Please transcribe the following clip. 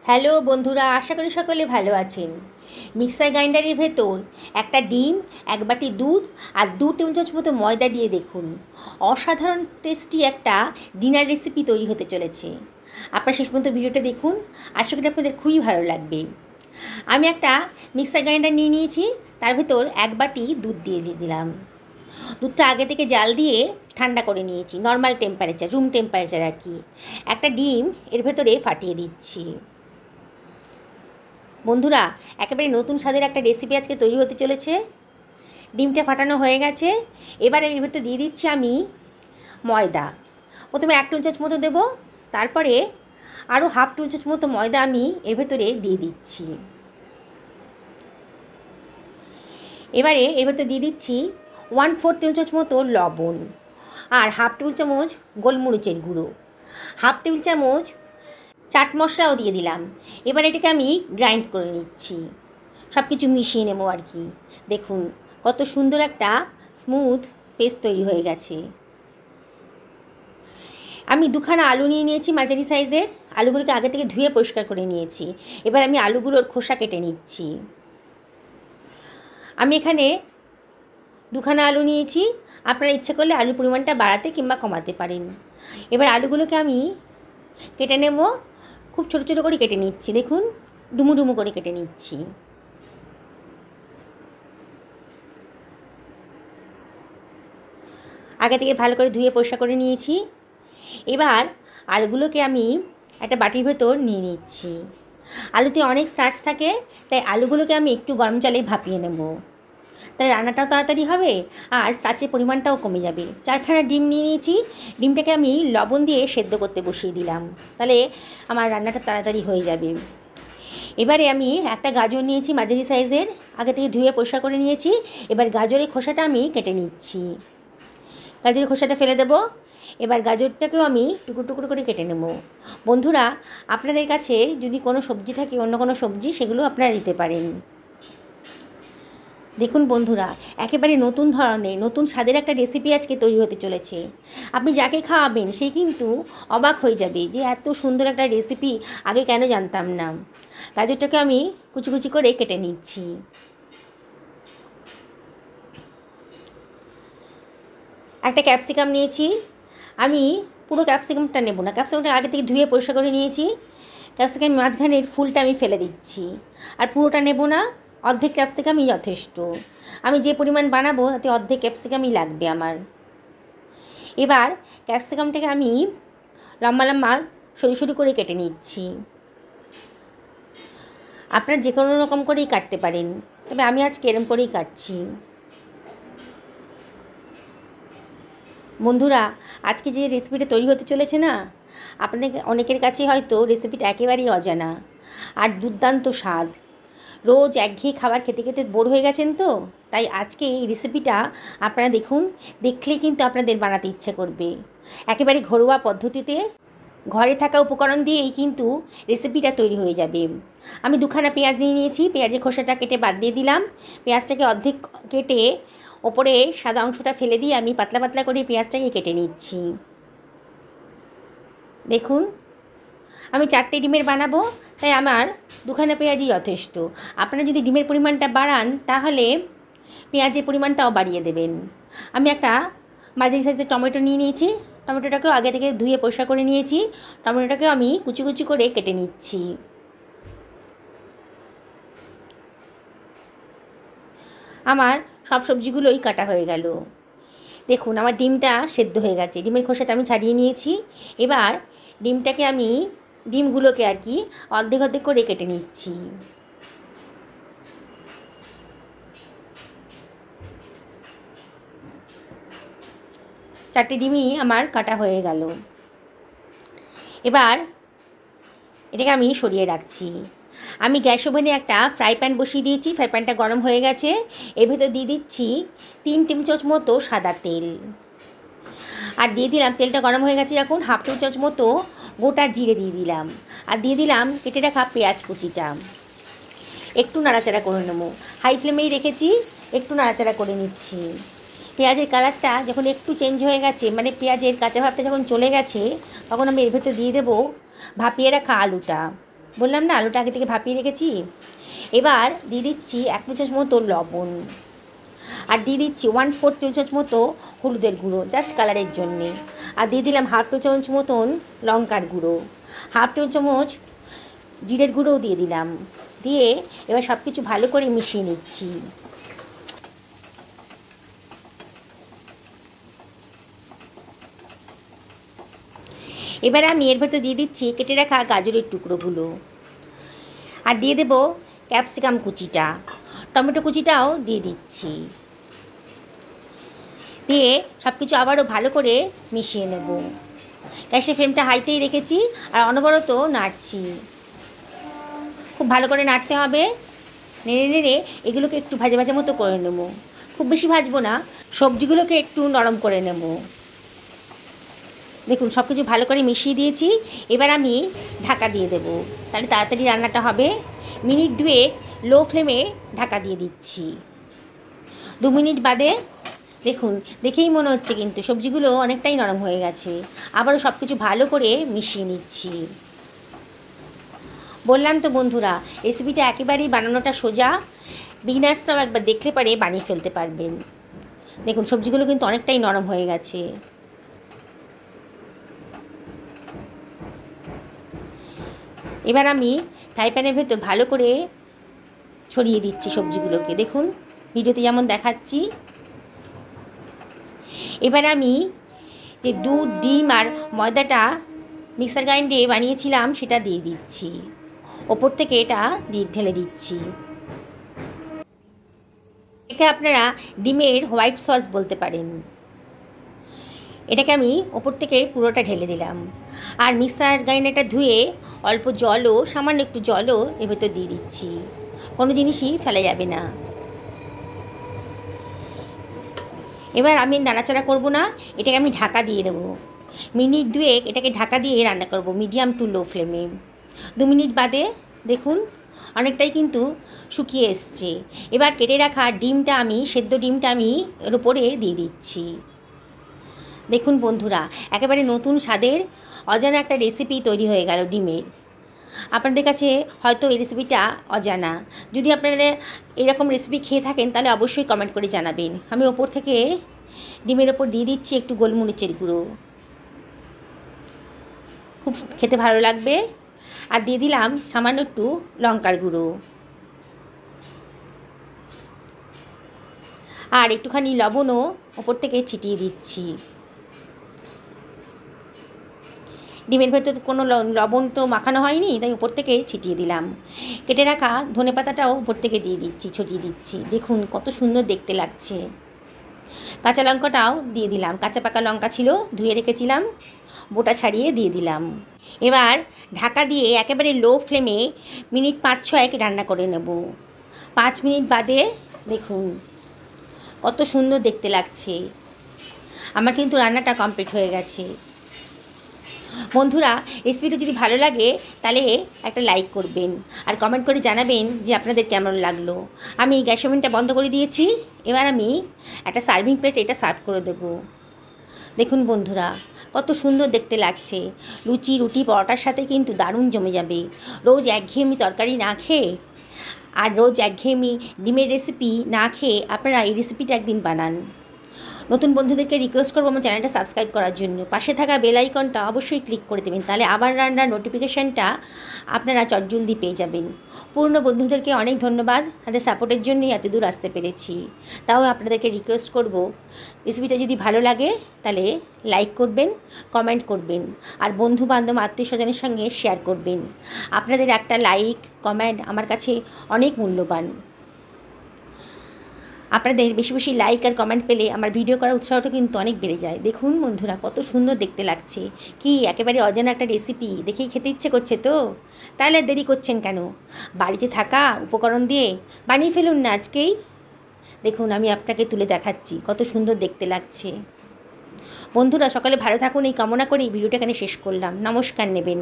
Hello বন্ধুরা, আশা করি সকলে ভালো আছেন। মিক্সার গ্রাইন্ডারের ভেতর একটা ডিম, এক বাটি দুধ আর 2 টেবিল চামচ মতো ময়দা দিয়ে দেখুন অসাধারণ টেস্টি একটা ডিনার রেসিপি তৈরি হতে চলেছে। আপনারা শেষ পর্যন্ত ভিডিওটা দেখুন, আশা করি আপনাদের খুবই ভালো লাগবে। আমি একটা মিক্সার গ্রাইন্ডার নিয়ে নিয়েছি, তার ভেতর এক বাটি দুধ দিয়ে দিলাম। দুধটা আগে থেকে জাল দিয়ে ঠান্ডা করে নিয়েছি, নর্মাল টেম্পারেচার, রুম টেম্পারেচার আর কি। একটা ডিম এর ভেতরে ফাটিয়ে দিচ্ছি। বন্ধুরা, একেবারে নতুন স্বাদের একটা রেসিপি আজকে তৈরি হতে চলেছে। ডিমটা ফাটানো হয়ে গেছে, এবারে এর ভেতর দিয়ে দিচ্ছি আমি ময়দা। প্রথমে 1 টেবিল চামচ মতো দেবো, তারপরে আরও হাফ টেবিল চামচ মতো ময়দা আমি এর ভেতরে দিয়ে দিচ্ছি। এবারে এর ভেতর দিয়ে দিচ্ছি 1/4 টেবিল চামচ মতো লবণ আর হাফ টেবিল চামচ গোলমরিচের গুঁড়ো, হাফ টেবিল চামচ চাট মশলাও দিয়ে দিলাম। এবার এটাকে আমি গ্রাইন্ড করে নিচ্ছি, সব কিছু মিশিয়ে নেবো আর কি। দেখুন কত সুন্দর একটা স্মুথ পেস্ট তৈরি হয়ে গেছে। আমি 2খানা আলু নিয়ে নিয়েছি মাঝারি সাইজের। আলুগুলোকে আগে থেকে ধুয়ে পরিষ্কার করে নিয়েছি। এবার আমি আলুগুলোর খোসা কেটে নিচ্ছি। আমি এখানে 2খানা আলু নিয়েছি, আপনারা ইচ্ছে করলে আলুর পরিমাণটা বাড়াতে কিংবা কমাতে পারেন। এবার আলুগুলোকে আমি কেটে নেব, খুব ছোটো ছোটো করে কেটে নিচ্ছি। দেখুন ডুমু ডুমু করে কেটে নিচ্ছি। আগে থেকে ভালো করে ধুয়ে পরিষ্কার করে নিয়েছি। এবার আলুগুলোকে আমি একটা বাটির ভেতর নিয়ে নিচ্ছি। আলুতে অনেক স্টার্চ থাকে, তাই আলুগুলোকে আমি একটু গরম জলে ভাপিয়ে নেব, তাই রান্নাটাও তাড়াতাড়ি হবে আর স্টার্চের পরিমাণটাও কমে যাবে। 4খানা ডিম নিয়ে নিয়েছি, ডিমটাকে আমি লবণ দিয়ে সেদ্ধ করতে বসিয়ে দিলাম, তাহলে আমার রান্নাটা তাড়াতাড়ি হয়ে যাবে। এবারে আমি একটা গাজর নিয়েছি মাঝারি সাইজের, আগে থেকে ধুয়ে পরিষ্কার করে নিয়েছি। এবার গাজরের খোসাটা আমি কেটে নিচ্ছি, গাজরের খোসাটা ফেলে দেবো। এবার গাজরটাকেও আমি টুকরো টুকরো করে কেটে নেব। বন্ধুরা, আপনাদের কাছে যদি কোনো সবজি থাকে, অন্য কোনো সবজি, সেগুলো আপনারা দিতে পারেন। দেখুন বন্ধুরা, একেবারে নতুন ধরনের, নতুন স্বাদের একটা রেসিপি আজকে তৈরি হতে চলেছে। আপনি যাকে খাওয়াবেন সে কিন্তু অবাক হয়ে যাবে যে এত সুন্দর একটা রেসিপি আগে কেন জানতাম না। গাজরটাকে আমি কুচি কুচি করে কেটে নিচ্ছি। একটা ক্যাপসিকাম নিয়েছি, আমি পুরো ক্যাপসিকামটা নেব না, ক্যাপসিকামটা আগে থেকে ধুয়ে পরিষ্কার করে নিয়েছি। ক্যাপসিকাম মাঝখানের ফুলটা আমি ফেলে দিচ্ছি, আর পুরোটা নেব না, অর্ধেক ক্যাপসিকামই যথেষ্ট। আমি যে পরিমাণ বানাবো তাতে অর্ধেক ক্যাপসিকামই লাগবে আমার। এবার ক্যাপসিকামটাকে আমি লম্বা লম্বা সরু সরু করে কেটে নিচ্ছি। আপনারা যে কোনো রকম করেই কাটতে পারেন, তবে আমি আজকে এরকম করেই কাটছি। বন্ধুরা, আজকে যে রেসিপিটা তৈরি হতে চলেছে না, আপনাদের অনেকের কাছে হয়তো রেসিপিটা একেবারেই অজানা আর দুর্দান্ত স্বাদ। রোজ একঘেয়ে খাবার খেতে খেতে বোর হয়ে গেছেন তো, তাই আজকে এই রেসিপিটা আপনারা দেখুন, দেখলেই কিন্তু আপনাদের বানাতে ইচ্ছে করবে। একেবারে ঘরোয়া পদ্ধতিতে ঘরে থাকা উপকরণ দিয়েই কিন্তু রেসিপিটা তৈরি হয়ে যাবে। আমি 2খানা পেঁয়াজ নিয়ে নিয়েছি, পেঁয়াজের খোসাটা কেটে বাদ দিয়ে দিলাম। পেঁয়াজটাকে অর্ধেক কেটে ওপরে সাদা অংশটা ফেলে দিয়ে আমি পাতলা পাতলা করে পেঁয়াজটাকে কেটে নিচ্ছি। দেখুন আমি 4টে ডিমের বানাবো, তাই আমার 2খানা পেঁয়াজই যথেষ্ট। আপনারা যদি ডিমের পরিমাণটা বাড়ান তাহলে পেঁয়াজের পরিমাণটাও বাড়িয়ে দেবেন। আমি একটা মাঝারি সাইজের টমেটো নিয়ে নিয়েছি, টমেটোটাকেও আগে থেকে ধুয়ে পরিষ্কার করে নিয়েছি। টমেটোটাকেও আমি কুচি কুচি করে কেটে নিচ্ছি। আমার সব সবজিগুলোই কাটা হয়ে গেল। দেখুন আমার ডিমটা সেদ্ধ হয়ে গেছে, ডিমের খোসাটা আমি ছাড়িয়ে নিয়েছি। এবার ডিমটাকে আমি, ডিমগুলোকে আর কি, অর্ধেক অর্ধেক করে কেটে নিচ্ছি। চারটে ডিমই আমার কাটা হয়ে গেল। এবার এটাকে আমি সরিয়ে রাখছি। আমি গ্যাস ওভেনে একটা ফ্রাই প্যান বসিয়ে দিয়েছি, ফ্রাই প্যানটা গরম হয়ে গেছে। এর ভেতর দিয়ে দিচ্ছি 3 টেবিল চামচ মতো সাদা তেল, আর দিয়ে দিলাম, তেলটা গরম হয়ে গেছে যখন, হাফ টেবিল চামচ মতো গোটা জিরে দিয়ে দিলাম, আর দিয়ে দিলাম কেটে রাখা পেঁয়াজ কুচিটা। একটু নাড়াচাড়া করে নেব, হাই ফ্লেমেই রেখেছি, একটু নাড়াচাড়া করে নিচ্ছি। পেঁয়াজের কালারটা যখন একটু চেঞ্জ হয়ে গেছে, মানে পেঁয়াজের কাঁচা ভাবটা যখন চলে গেছে, তখন আমি এর ভেতর দিয়ে দেবো ভাপিয়ে রাখা আলুটা। বললাম না আলুটা আগে থেকে ভাপিয়ে রেখেছি। এবার দিয়ে দিচ্ছি 1 চামচ মতো লবণ, আর দিয়ে দিচ্ছি 1/4 চামচ মতো হলুদের গুঁড়ো জাস্ট কালারের জন্যে, আর দিয়ে দিলাম 1/2 চামচ মতন লঙ্কার গুঁড়ো, 1/2 চামচ জিরের গুঁড়োও দিয়ে দিলাম। দিয়ে এবার সব কিছু ভালো করে মিশিয়ে নিচ্ছি। এবার আমি এর ভেতর দিয়ে দিচ্ছি কেটে রাখা গাজরের টুকরোগুলো, আর দিয়ে দেব ক্যাপসিকাম কুচিটা, টমেটো কুচিটাও দিয়ে দিচ্ছি। দিয়ে সব কিছু আবারও ভালো করে মিশিয়ে নেব। গ্যাসের ফ্লেমটা হাইতেই রেখেছি আর অনবরত নাড়ছি। খুব ভালো করে নাড়তে হবে। নেড়ে নেড়ে এগুলোকে একটু ভাজা ভাজা মতো করে নেব, খুব বেশি ভাজবো না, সবজিগুলোকে একটু নরম করে নেব। দেখুন সব কিছু ভালো করে মিশিয়ে দিয়েছি। এবার আমি ঢাকা দিয়ে দেব, তাহলে তাড়াতাড়ি রান্নাটা হবে। মিনিট 2 লো ফ্লেমে ঢাকা দিয়ে দিচ্ছি। 2 মিনিট বাদে দেখুন, দেখেই মনে হচ্ছে কিন্তু সবজিগুলো অনেকটাই নরম হয়ে গেছে। আবারও সব কিছু ভালো করে মিশিয়ে নিচ্ছি। বললাম তো বন্ধুরা, রেসিপিটা একেবারেই বানানোটা সোজা, বিগিনার্সরাও একবার দেখলে পারে বানিয়ে ফেলতে পারবেন। দেখুন সবজিগুলো কিন্তু অনেকটাই নরম হয়ে গেছে। এবার আমি ফ্রাই প্যানের ভেতর ভালো করে ছড়িয়ে দিচ্ছি সবজিগুলোকে, দেখুন ভিডিওতে যেমন দেখাচ্ছি। এবার আমি যে দুধ, ডিম আর ময়দাটা মিক্সার গ্রাইন্ডে বানিয়েছিলাম সেটা দিয়ে দিচ্ছি। ওপর থেকে এটা ঢেলে দিচ্ছি। একে আপনারা ডিমের হোয়াইট সস বলতে পারেন। এটাকে আমি ওপর থেকে পুরোটা ঢেলে দিলাম। আর মিক্সার গ্রাইন্ডারটা ধুয়ে অল্প জলও, সামান্য একটু জলও এর ভেতর দিয়ে দিচ্ছি। কোনো জিনিসই ফেলা যাবে না। এবার আমি নাড়াচাড়া করব না, এটাকে আমি ঢাকা দিয়ে দেবো। মিনিট 2 এটাকে ঢাকা দিয়ে রান্না করব মিডিয়াম টু লো ফ্লেমে। 2 মিনিট বাদে দেখুন অনেকটাই কিন্তু শুকিয়ে এসছে। এবার কেটে রাখা ডিমটা আমি, সেদ্ধ ডিমটা আমি এর উপরে দিয়ে দিচ্ছি। দেখুন বন্ধুরা, একেবারে নতুন স্বাদের অজানা একটা রেসিপি তৈরি হয়ে গেল ডিমের। আপনাদের কাছে হয়তো এই রেসিপিটা অজানা। যদি আপনারা এরকম রেসিপি খেয়ে থাকেন তাহলে অবশ্যই কমেন্ট করে জানাবেন। আমি ওপর থেকে ডিমের ওপর দিয়ে দিচ্ছি একটু গোলমরিচের গুঁড়ো, খুব খেতে ভালো লাগবে। আর দিয়ে দিলাম সামান্য একটু লঙ্কার গুঁড়ো, আর একটুখানি লবণও ওপর থেকে ছিটিয়ে দিচ্ছি। ডিমের ভেতর কোনো লবণ তো মাখানো হয়নি, তাই উপর থেকে ছিটিয়ে দিলাম। কেটে রাখা ধনেপাতাটাও উপর থেকে দিয়ে দিচ্ছি, ছড়িয়ে দিচ্ছি। দেখুন কত সুন্দর দেখতে লাগছে। কাঁচা লঙ্কাটাও দিয়ে দিলাম, কাঁচা পাকা লঙ্কা ছিল, ধুয়ে রেখেছিলাম, বোটা ছাড়িয়ে দিয়ে দিলাম। এবার ঢাকা দিয়ে একেবারে লো ফ্লেমে মিনিট 5-6 রান্না করে নেব। 5 মিনিট বাদে দেখুন কত সুন্দর দেখতে লাগছে। আমার কিন্তু রান্নাটা কমপ্লিট হয়ে গেছে। বন্ধুরা, রেসিপিটা যদি ভালো লাগে তাহলে একটা লাইক করবেন আর কমেন্ট করে জানাবেন যে আপনাদের কেমন লাগলো। আমি গ্যাস ওভেনটা বন্ধ করে দিয়েছি। এবার আমি একটা সার্ভিং প্লেট এটা সার্ভ করে দেব। দেখুন বন্ধুরা কত সুন্দর দেখতে লাগছে। লুচি, রুটি, পরোটার সাথে কিন্তু দারুণ জমে যাবে। রোজ একঘেয়েমি তরকারি না খেয়ে আর রোজ একঘেয়েমি ডিমের রেসিপি না খেয়ে আপনারা এই রেসিপিটা একদিন বানান। নতুন বন্ধুদেরকে রিকোয়েস্ট করবো আমার চ্যানেলটা সাবস্ক্রাইব করার জন্য। পাশে থাকা বেল আইকনটা অবশ্যই ক্লিক করে দেবেন, তাহলে আবার রান্নার নোটিফিকেশানটা আপনারা চটজলদি পেয়ে যাবেন। পুরনো বন্ধুদেরকে অনেক ধন্যবাদ, তাদের সাপোর্টের জন্যই এত দূর আসতে পেরেছি। তাও আপনাদেরকে রিকোয়েস্ট করব, রেসিপিটা যদি ভালো লাগে তাহলে লাইক করবেন, কমেন্ট করবেন, আর বন্ধুবান্ধব আত্মীয় স্বজনের সঙ্গে শেয়ার করবেন। আপনাদের একটা লাইক কমেন্ট আমার কাছে অনেক মূল্যবান। আপনাদের বেশি বেশি লাইক আর কমেন্ট পেলে আমার ভিডিও করার উৎসাহটা কিন্তু অনেক বেড়ে যায়। দেখুন বন্ধুরা কত সুন্দর দেখতে লাগছে। কি একেবারে অজানা একটা রেসিপি, দেখেই খেতে ইচ্ছে করছে তো। তাহলে দেরি করছেন কেন? বাড়িতে থাকা উপকরণ দিয়ে বানিয়ে ফেলুন না আজকেই। দেখুন আমি আপনাকে তুলে দেখাচ্ছি কত সুন্দর দেখতে লাগছে। বন্ধুরা সকালে ভালো থাকুন এই কামনা করেই ভিডিওটা এখানে শেষ করলাম। নমস্কার নেবেন।